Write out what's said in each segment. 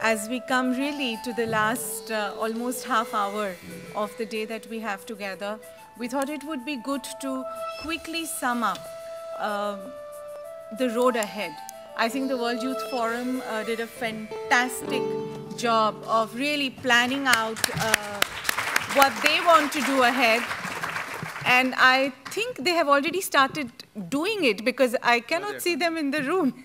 as we come really to the last almost half hour of the day that we have together, we thought it would be good to quickly sum up the road ahead. I think the World Youth Forum did a fantastic job of really planning out what they want to do ahead. And I think they have already started doing it because I cannot see them in the room.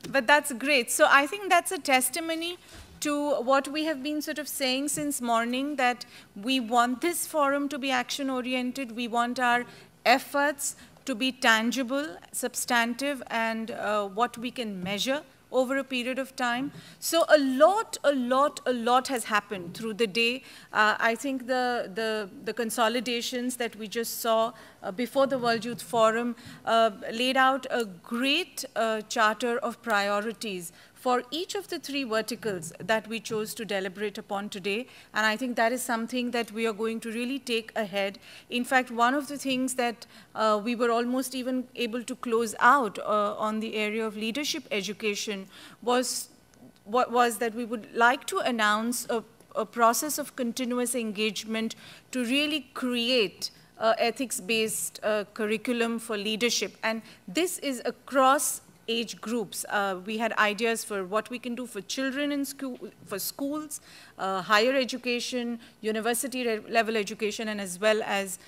But that's great. So I think that's a testimony to what we have been sort of saying since morning, that we want this forum to be action-oriented. We want our efforts to be tangible, substantive, and what we can measure over a period of time. So a lot has happened through the day. I think the consolidations that we just saw before the World Youth Forum laid out a great charter of priorities for each of the three verticals that we chose to deliberate upon today. And I think that is something that we are going to really take ahead. In fact, one of the things that we were almost even able to close out on the area of leadership education was that we would like to announce a process of continuous engagement to really create ethics-based curriculum for leadership. And this is across age groups. We had ideas for what we can do for children in school, for schools, higher education, university level education, and as well as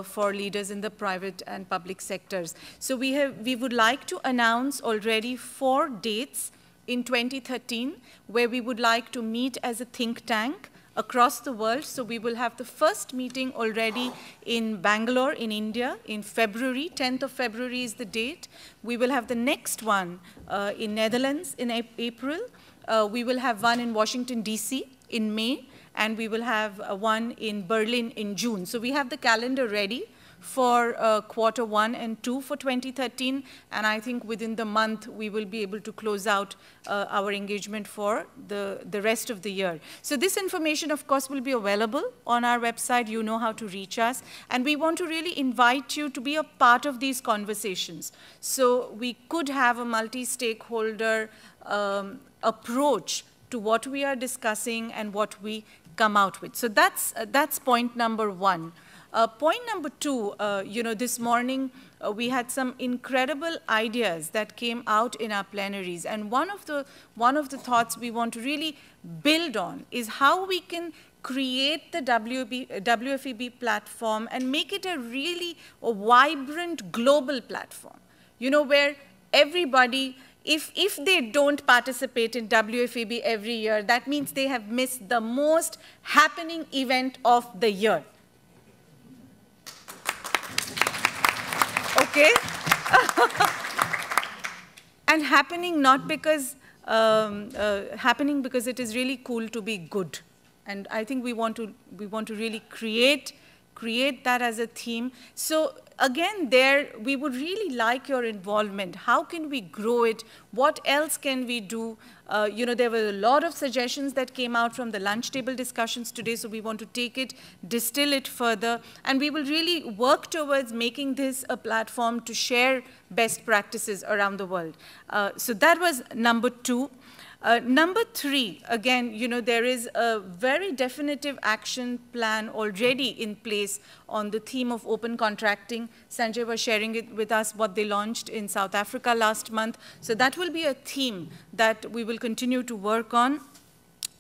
for leaders in the private and public sectors. So we would like to announce already 4 dates in 2013 where we would like to meet as a think tank across the world. So we will have the first meeting already in Bangalore in India in February. 10th of February is the date. We will have the next one in Netherlands in April. We will have one in Washington, DC in May, and we will have one in Berlin in June. So we have the calendar ready for Q1 and 2 for 2013, and I think within the month we will be able to close out our engagement for the rest of the year. So this information, of course, will be available on our website. You know how to reach us, and we want to really invite you to be a part of these conversations. So we could have a multi-stakeholder approach to what we are discussing and what we come out with. So that's point number 1. Point number 2, this morning we had some incredible ideas that came out in our plenaries, and one of the thoughts we want to really build on is how we can create the WFEB platform and make it a really vibrant global platform, where everybody, if they don't participate in WFEB every year, that means they have missed the most happening event of the year. Okay? And happening not because, happening because it is really cool to be good. And I think we want to really create that as a theme. So again, there, we would really like your involvement. How can we grow it? What else can we do? There were a lot of suggestions that came out from the lunch table discussions today, so we want to take it, distill it further, and we will really work towards making this a platform to share best practices around the world. So that was number 2. Number 3, again, there is a very definitive action plan already in place on the theme of open contracting. Sanjay was sharing it with us, what they launched in South Africa last month. So that will be a theme that we will continue to work on.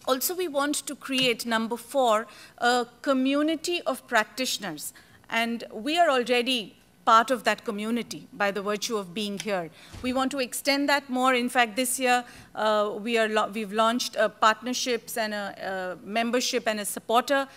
Also, we want to create, number 4, a community of practitioners. And we are already part of that community by the virtue of being here. We want to extend that more. In fact, this year we've launched partnerships and a membership and a supporter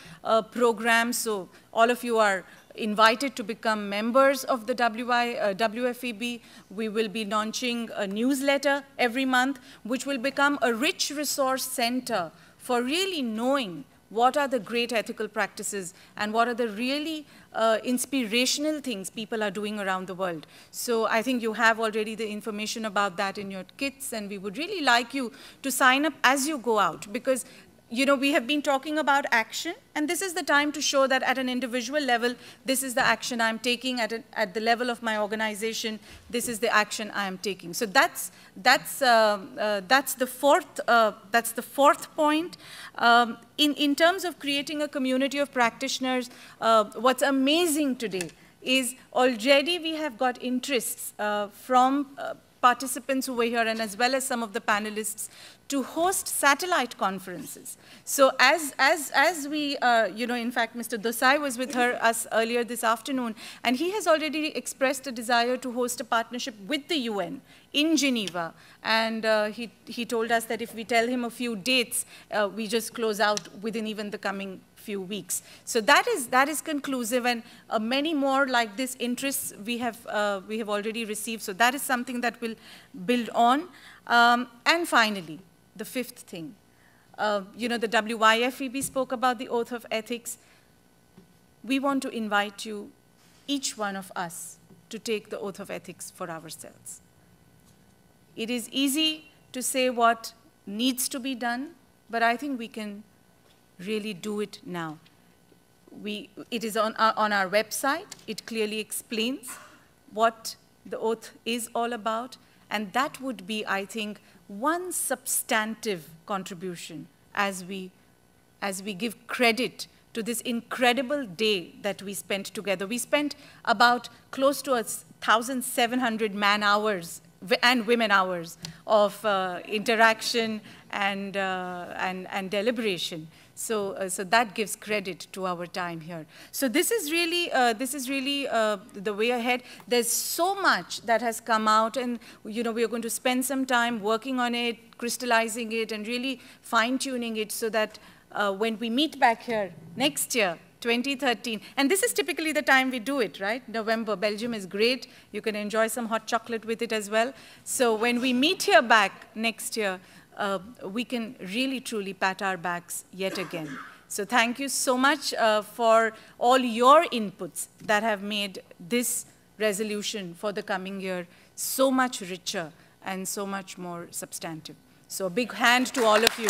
program. So all of you are invited to become members of the WFEB. We will be launching a newsletter every month, which will become a rich resource center for really knowing what are the great ethical practices and what are the really inspirational things people are doing around the world. So I think you have already the information about that in your kits, and we would really like you to sign up as you go out, because you know, we have been talking about action, and this is the time to show that at an individual level, this is the action I'm taking. At the level of my organization, this is the action I am taking. So that's the fourth point. In terms of creating a community of practitioners, what's amazing today is already we have got interests from participants who were here, and as well as some of the panelists, to host satellite conferences. So as we, you know, in fact, Mr. Desai was with us earlier this afternoon, and he has already expressed a desire to host a partnership with the UN in Geneva. And he told us that if we tell him a few dates, we just close out within even the coming few weeks. So that is conclusive, and many more like this interests we have already received. So that is something that will build on. And finally, the fifth thing, you know, the WFEB spoke about the oath of ethics. We want to invite you, each one of us, to take the oath of ethics for ourselves. It is easy to say what needs to be done, but I think we can really do it now. It is on our website. It clearly explains what the oath is all about, and that would be, I think, one substantive contribution as we give credit to this incredible day that we spent together. We spent about close to 1,700 man-hours and women hours of interaction and deliberation. So that gives credit to our time here. So this is really the way ahead. There's so much that has come out, and you know, we are going to spend some time working on it, crystallizing it, and really fine-tuning it so that when we meet back here next year, 2013, and this is typically the time we do it, right? November. Belgium is great. You can enjoy some hot chocolate with it as well. So when we meet here back next year, we can really, truly pat our backs yet again. So thank you so much for all your inputs that have made this resolution for the coming year so much richer and so much more substantive. So a big hand to all of you.